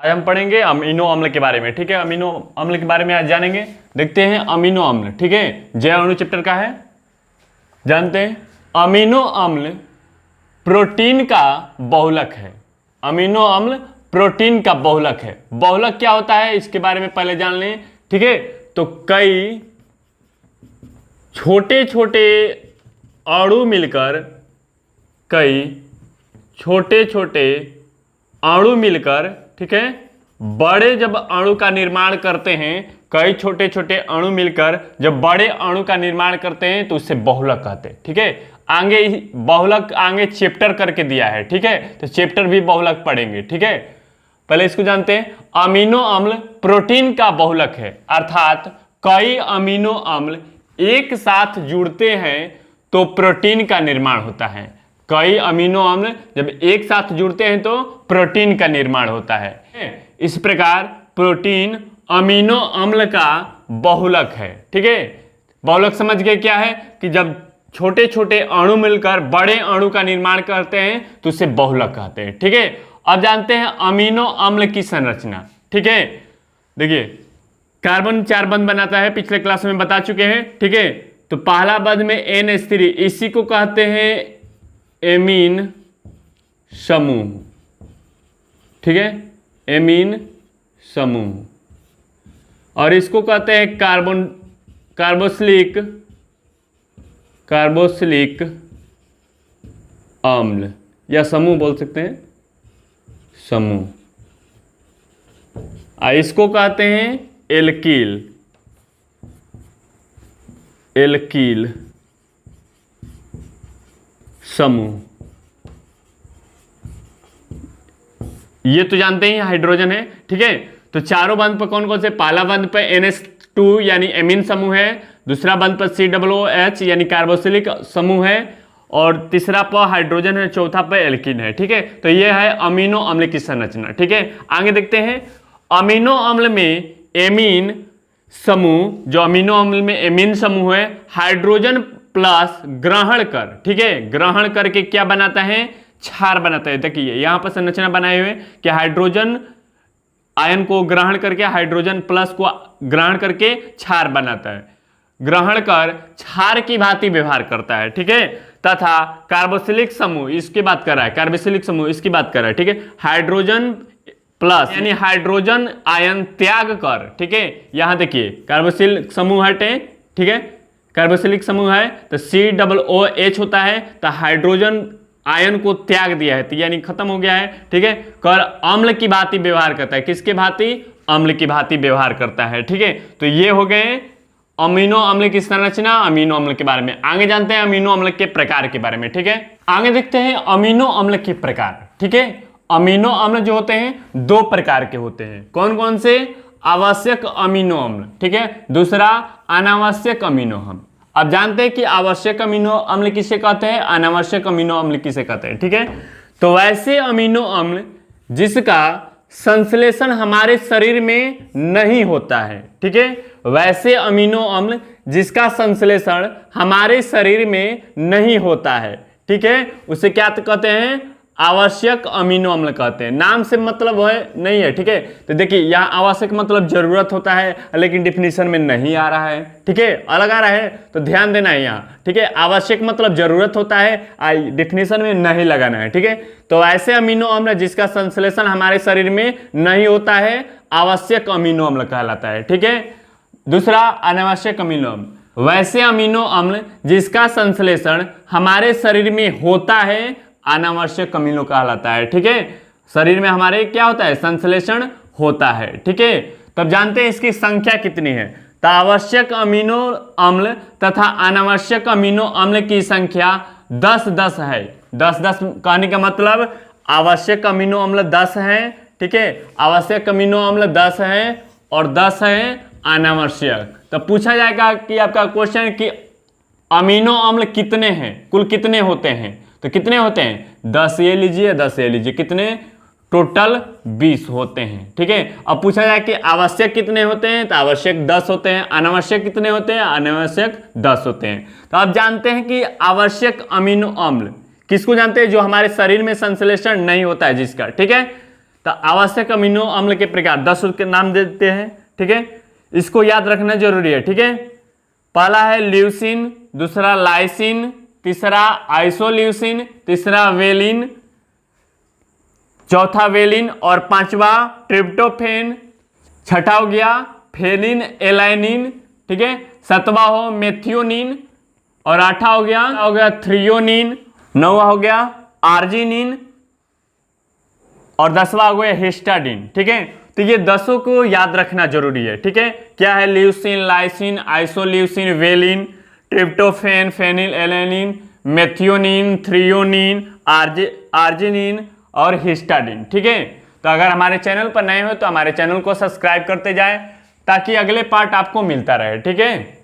आज हम पढ़ेंगे अमीनो अम्ल के बारे में। ठीक है, अमीनो अम्ल के बारे में आज जानेंगे। देखते हैं अमीनो अम्ल। ठीक है, जैव अणु चैप्टर का है, जानते हैं। अमीनो अम्ल प्रोटीन का बहुलक है। अमीनो अम्ल प्रोटीन का बहुलक है। बहुलक क्या होता है इसके बारे में पहले जान लें। ठीक है, तो कई छोटे छोटे अणु मिलकर, कई छोटे छोटे अणु मिलकर, ठीक है, बड़े जब अणु का निर्माण करते हैं, कई छोटे छोटे अणु मिलकर जब बड़े अणु का निर्माण करते हैं तो उससे बहुलक कहते हैं। ठीक है, आगे बहुलक आगे चैप्टर करके दिया है। ठीक है, तो चैप्टर भी बहुलक पढ़ेंगे। ठीक है, पहले इसको जानते हैं। अमीनो अम्ल प्रोटीन का बहुलक है, अर्थात कई अमीनो अम्ल एक साथ जुड़ते हैं तो प्रोटीन का निर्माण होता है। कई अमीनो अम्ल जब एक साथ जुड़ते हैं तो प्रोटीन का निर्माण होता है। इस प्रकार प्रोटीन अमीनो अम्ल का बहुलक है। ठीक है, बहुलक समझ गए क्या है कि जब छोटे छोटे अणु मिलकर बड़े अणु का निर्माण करते हैं तो उसे बहुलक कहते हैं। ठीक है, अब जानते हैं अमीनो अम्ल की संरचना। ठीक है, देखिए कार्बन 4 बंध बनाता है, पिछले क्लास में बता चुके हैं। ठीक है, तो पहला बंध में NH3, इसी को कहते हैं एमीन समूह। ठीक है, एमीन समूह, और इसको कहते हैं कार्बोक्सिलिक अम्ल, या समूह बोल सकते हैं, समूह। इसको कहते हैं एल्कील समूह। ये तो जानते हैं हाइड्रोजन है। ठीक है, तो चारों बंध पर कौन कौन से, पहला बंध पर NH2 यानी एमीन समूह है, दूसरा बंध पर COOH यानी कार्बोक्सिलिक समूह है, और तीसरा पर हाइड्रोजन है, चौथा पर एल्कीन है। ठीक है, तो ये है अमीनो अम्ल की संरचना। ठीक है, आगे देखते हैं। अमीनो अम्ल में एमीन समूह, जो अमीनो अम्ल में एमीन समूह है, हाइड्रोजन प्लस ग्रहण कर, ठीक है, ग्रहण करके क्या बनाता है, क्षार बनाता है। देखिए यहां पर संरचना बनाए हुए कि हाइड्रोजन आयन को ग्रहण करके, हाइड्रोजन प्लस को ग्रहण करके क्षार बनाता है, ग्रहण कर क्षार की भांति व्यवहार करता है। ठीक है, तथा कार्बोक्सिलिक समूह, इसकी बात कर रहा है, कार्बोक्सिलिक समूह इसकी बात कर रहा है। ठीक है, हाइड्रोजन प्लस यानी हाइड्रोजन आयन त्याग कर, ठीक है, यहां देखिए कार्बोक्सिलिक समूह हटे, ठीक है, कार्बोक्सिलिक समूह है तो COOH होता है, तो हाइड्रोजन आयन को त्याग दिया है, तो यानी खत्म हो गया है। ठीक है, कर अम्ल की भांति व्यवहार करता है, किसके भांति, अम्ल की भांति व्यवहार करता है। ठीक है, तो ये हो गए अमीनो अम्ल की संरचना, अमीनो अम्ल के बारे में। आगे जानते हैं अमीनो अम्ल के प्रकार के बारे में। ठीक है, आगे देखते हैं अमीनो अम्ल के प्रकार। ठीक है, अमीनो अम्ल जो होते हैं 2 प्रकार के होते हैं। कौन कौन से, आवश्यक अमीनो अम्ल, ठीक है, दूसरा अनावश्यक अमीनो अम्ल। अब जानते हैं कि आवश्यक अमीनो अम्ल किसे कहते हैं, अनावश्यक अमीनो अम्ल किसे कहते हैं। ठीक है, तो वैसे अमीनो अम्ल जिसका संश्लेषण हमारे शरीर में नहीं होता है। ठीक है, वैसे अमीनो अम्ल जिसका संश्लेषण हमारे शरीर में नहीं होता है, ठीक है, उसे क्या कहते हैं, आवश्यक अमीनो अम्ल कहते हैं। नाम से मतलब है नहीं है। ठीक है, तो देखिए यहाँ आवश्यक मतलब जरूरत होता है, लेकिन डिफिनीशन में नहीं आ रहा है। ठीक है, अलग आ रहा है, तो ध्यान देना है यहाँ। ठीक है, आवश्यक मतलब जरूरत होता है, डिफिनीशन में नहीं लगाना है। ठीक है, तो ऐसे अमीनो अम्ल जिसका संश्लेषण हमारे शरीर में नहीं होता है, आवश्यक अमीनो अम्ल कहलाता है। ठीक है, दूसरा अनावश्यक अमीनो अम्ल, वैसे अमीनो अम्ल जिसका संश्लेषण हमारे शरीर में होता है, अनावश्यक अमीनो कहलाता है। ठीक है, शरीर में हमारे क्या होता है, संश्लेषण होता है। ठीक है, तब जानते हैं इसकी संख्या कितनी है, तो आवश्यक अमीनो अम्ल तथा अनावश्यक अमीनो अम्ल की संख्या 10-10 है। 10-10 कहने का मतलब आवश्यक अमीनो अम्ल 10 है, ठीक है, आवश्यक अमीनो अम्ल 10 है और 10 है अनावश्यक। तो पूछा जाएगा कि आपका क्वेश्चन कि अमीनो अम्ल कितने हैं, कुल कितने होते हैं, तो कितने होते हैं, 10 ये लीजिए, 10 ये लीजिए, कितने, टोटल 20 होते हैं। ठीक है, अब पूछा जाए कि आवश्यक कितने होते हैं, तो आवश्यक 10 होते हैं, अनावश्यक कितने होते हैं, अनावश्यक 10 होते हैं। तो आप जानते हैं कि आवश्यक अमीनो अम्ल किसको जानते हैं, जो हमारे शरीर में संश्लेषण नहीं होता है जिसका। ठीक है, तो आवश्यक अमीनो अम्ल के प्रकार 10 के नाम देते हैं, ठीक है। इसको याद रखना जरूरी है, ठीक है। पहला है ल्यूसिन, दूसरा लाइसिन, तीसरा आइसोल्यूसिन, तीसरा वेलिन, चौथा वेलिन और पांचवा ट्रिप्टोफेन, छठा हो गया फेलिन एलाइनिन, ठीक है। सातवां हो मेथियोनिन और आठवां हो गया थ्रियोनिन, नौवां हो गया आर्जिनिन और 10वां हो गया हिस्टाडिन, ठीक है। तो ये 10 को याद रखना जरूरी है, ठीक है। क्या है? Leucine, lysine, isoleucine, valine, tryptophan, phenylalanine, methionine, threonine, arginine और हिस्टाडिन, ठीक है। तो अगर हमारे चैनल पर नए हो तो हमारे चैनल को सब्सक्राइब करते जाएं ताकि अगले पार्ट आपको मिलता रहे, ठीक है।